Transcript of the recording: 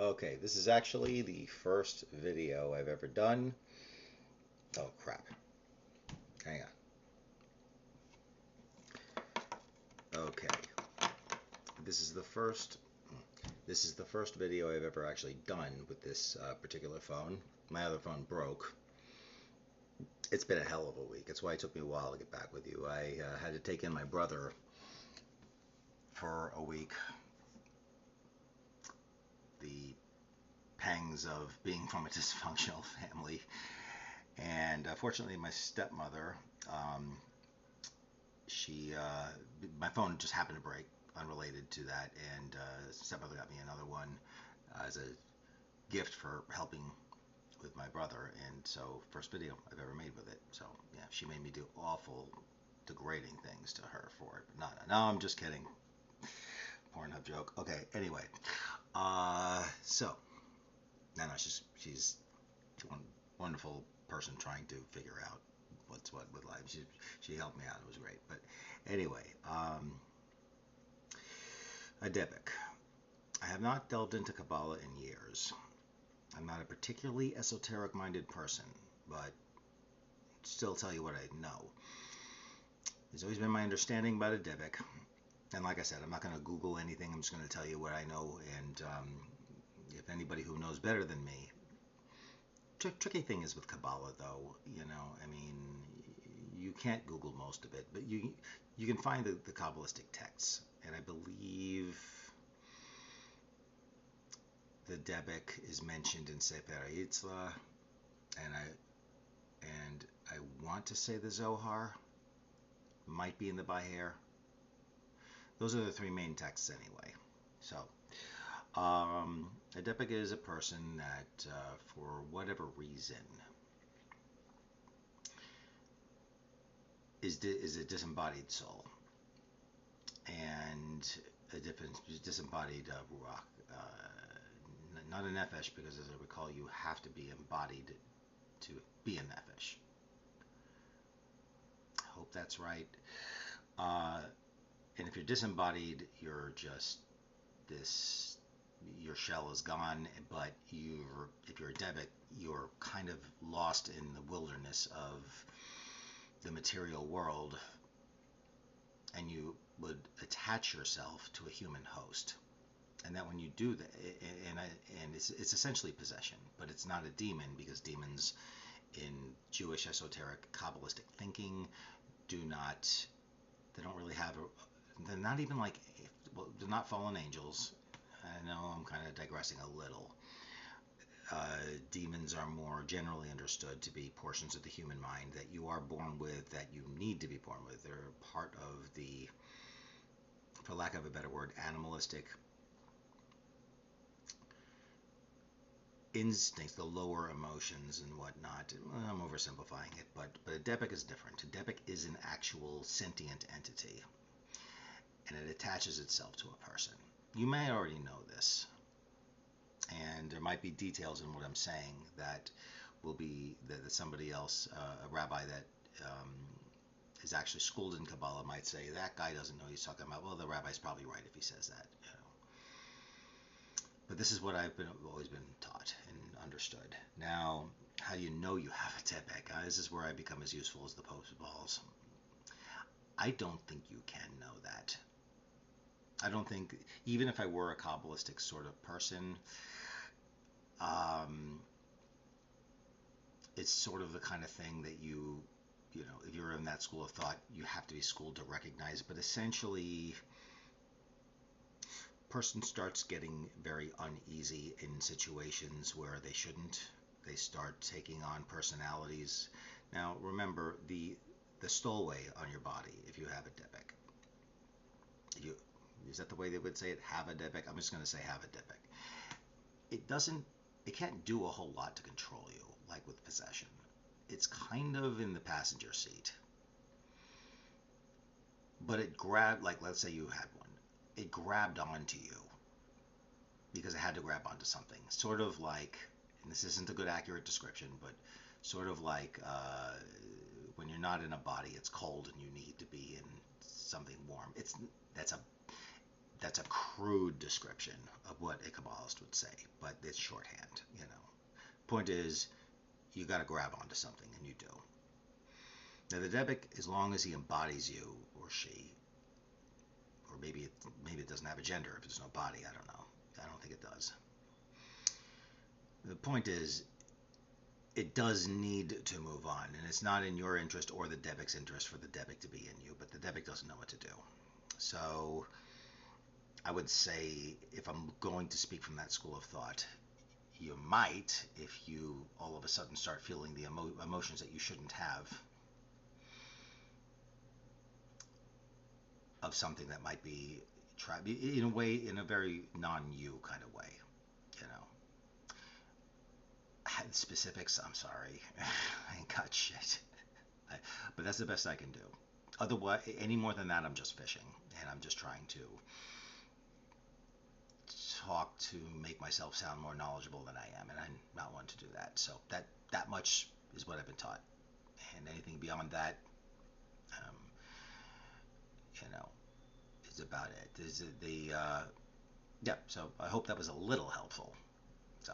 Okay, this is actually the first video I've ever done. Oh crap. Hang on. Okay. This is the first this is the first video I've ever actually done with this particular phone. My other phone broke. It's been a hell of a week. That's why it took me a while to get back with you. I had to take in my brother for a week. The pangs of being from a dysfunctional family. And fortunately, my stepmother, um, my phone just happened to break, unrelated to that, and stepmother got me another one as a gift for helping with my brother, and so first video I've ever made with it. So yeah, she made me do awful, degrading things to her for it. But no, I'm just kidding. Pornhub joke. Okay. Anyway, so no, she's a wonderful person trying to figure out what's what with life. She helped me out. It was great. But anyway, a Debuk. I have not delved into Kabbalah in years. I'm not a particularly esoteric minded person, but still tell you what I know. It's always been my understanding about a Debuk. And like I said, I'm not going to Google anything. I'm just going to tell you what I know. And if anybody who knows better than me, tricky thing is with Kabbalah, though. I mean, you can't Google most of it, but you can find the Kabbalistic texts, and I believe the Debek is mentioned in Sefer Yitzla, and I want to say the Zohar might be in the Baher. Those are the three main texts anyway. So, a Debek is a person that, for whatever reason, is a disembodied soul, and a disembodied ruach. Not a nefesh, because as I recall, you have to be embodied to be a nefesh. I hope that's right. And if you're disembodied, you're just this. Your shell is gone, but if you're a Debek, you're kind of lost in the wilderness of the material world, and you would attach yourself to a human host. And that when you do that, and it's essentially possession, but it's not a demon, because demons in Jewish esoteric Kabbalistic thinking they don't really have, they're not even like, well, they're not fallen angels. I know I'm kind of digressing a little. Demons are more generally understood to be portions of the human mind that you are born with, that you need to be born with. They're part of the, for lack of a better word, animalistic instincts, the lower emotions and whatnot. I'm oversimplifying it, but a Debek is different. A Debek is an actual sentient entity, and it attaches itself to a person. You may already know this, and there might be details in what I'm saying that will be that somebody else, a rabbi that is actually schooled in Kabbalah, might say, that guy doesn't know what he's talking about. Well, the rabbi's probably right if he says that. But this is what I've always been taught and understood. Now, how do you know you have a Debek? This is where I become as useful as the Pope's balls. I don't think you can know that. I don't think, even if I were a Kabbalistic sort of person, it's sort of the kind of thing that if you're in that school of thought, you have to be schooled to recognize. But essentially, person starts getting very uneasy in situations where they shouldn't. They start taking on personalities. Now, remember the stowaway on your body. If you have a Debek, is that the way they would say it? Have a Debek. I'm just going to say have a Debek. It can't do a whole lot to control you, like with possession. It's kind of in the passenger seat. But it grabbed, like, let's say you had one. It grabbed onto you because it had to grab onto something. Sort of like, and this isn't a good accurate description, but sort of like when you're not in a body, it's cold and you need to be in something warm. that's a crude description of what a Kabbalist would say, but it's shorthand, you know. Point is, you got to grab onto something, and you do. Now, the Debuk, as long as he embodies you or she, or maybe it doesn't have a gender if there's no body. I don't know. I don't think it does. The point is, it does need to move on, and it's not in your interest or the Debuk's interest for the Debuk to be in you, but the Debuk doesn't know what to do. So I would say, if I'm going to speak from that school of thought, you might, if you all of a sudden start feeling the emotions that you shouldn't have of something that might be in a way, in a very non-you kind of way, you know. Specifics, I'm sorry. I ain't got shit. But that's the best I can do. Otherwise, any more than that, I'm just fishing, and I'm just trying to talk to make myself sound more knowledgeable than I am, and I'm not one to do that. So that much is what I've been taught, and anything beyond that, um, you know, is about it. Is it the yeah? So I hope that was a little helpful. So.